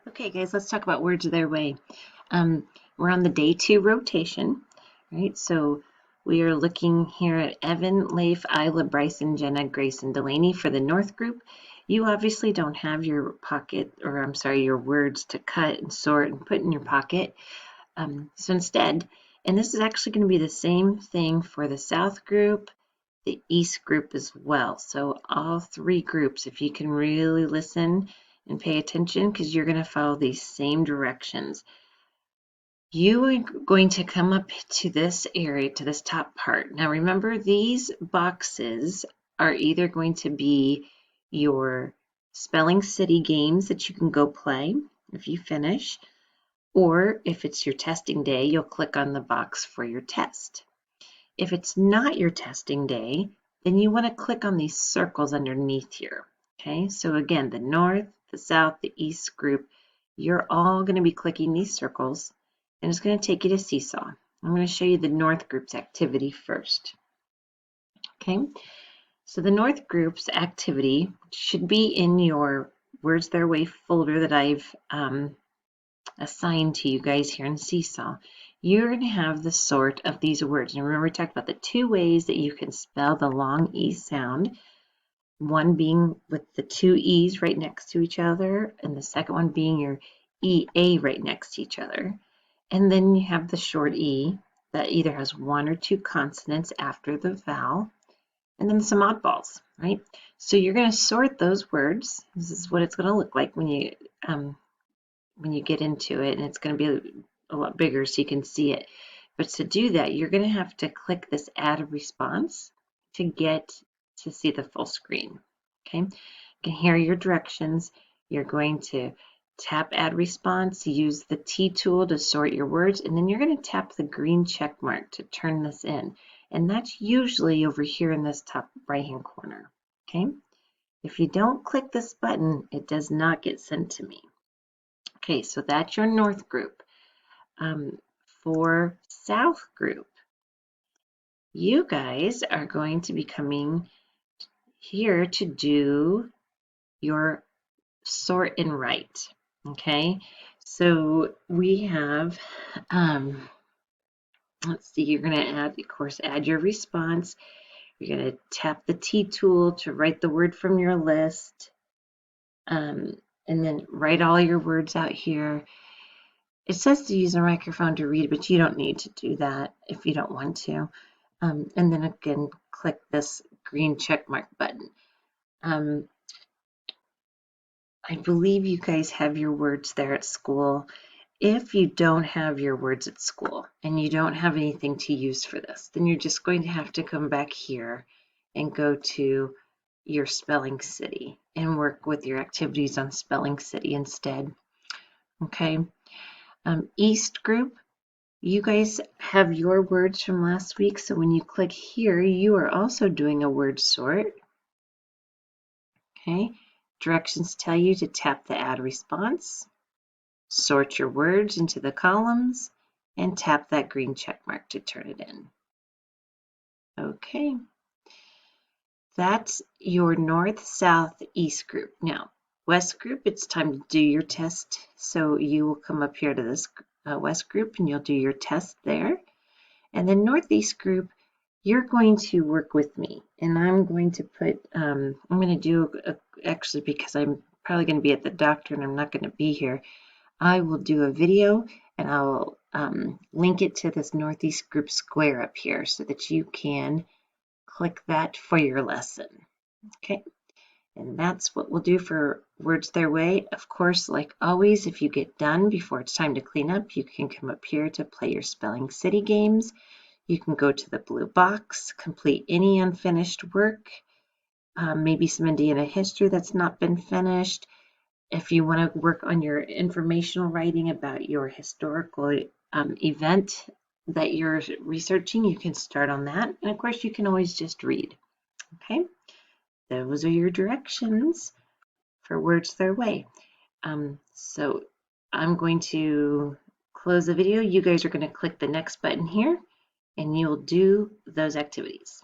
Okay, guys, let's talk about words their way. We're on the day 2 rotation, right? So we are looking here at Evan, Leif, Isla, Bryson, Jenna, Grace, and Delaney for the North group. You obviously don't have your pocket, or I'm sorry, your words to cut and sort and put in your pocket. So instead, and this is actually going to be the same thing for the South group, the East group as well. So all three groups, if you can really listen and pay attention, because you're going to follow these same directions. You are going to come up to this area, to this top part. Now remember, these boxes are either going to be your Spelling City games that you can go play if you finish, or if it's your testing day, you'll click on the box for your test. If it's not your testing day, then you want to click on these circles underneath here. Okay, so again, the North, the South, the East group, you're all going to be clicking these circles, and it's going to take you to Seesaw. I'm going to show you the North group's activity first. Okay, so the North group's activity should be in your Words Their Way folder that I've assigned to you guys here in Seesaw. You're going to have the sort of these words. And remember, we talked about the two ways that you can spell the long E sound. One being with the two E's right next to each other, and the second one being your EA right next to each other. And then you have the short E that either has one or two consonants after the vowel, and then some oddballs, right? So you're going to sort those words. This is what it's going to look like when you get into it, and it's going to be a lot bigger so you can see it. But to do that, you're going to have to click this add a response to get to see the full screen. Okay, you can hear your directions. You're going to tap add response, use the T tool to sort your words, and then you're going to tap the green check mark to turn this in. And that's usually over here in this top right hand corner. Okay, if you don't click this button, it does not get sent to me. Okay, so that's your North group. For South group, you guys are going to be coming here to do your sort and write. Okay, so we have, let's see, you're going to add, of course, add your response. You're going to tap the T tool to write the word from your list, and then write all your words out here. It says to use a microphone to read, but you don't need to do that if you don't want to. And then again, click this green check mark button. I believe you guys have your words there at school. If you don't have your words at school and you don't have anything to use for this, then you're just going to have to come back here and go to your Spelling City and work with your activities on Spelling City instead. Okay. East group, you guys have your words from last week, so when you click here, you are also doing a word sort. Okay, directions tell you to tap the add response, sort your words into the columns, and tap that green check mark to turn it in. Okay, that's your North, South, East group. Now, West group, it's time to do your test. So you will come up here to this West group and you'll do your test there. And then Northeast group, you're going to work with me. And I'm going to put, I'm going to do, actually because I'm probably going to be at the doctor and I'm not going to be here, I will do a video and I'll link it to this Northeast group square up here so that you can click that for your lesson. Okay. And that's what we'll do for Words Their Way. Of course, like always, if you get done before it's time to clean up, you can come up here to play your Spelling City games. You can go to the blue box, complete any unfinished work, maybe some Indiana history that's not been finished. If you want to work on your informational writing about your historical event that you're researching, you can start on that. And of course, you can always just read. Okay. Those are your directions for Words Their Way. So I'm going to close the video. You guys are going to click the next button here and you'll do those activities.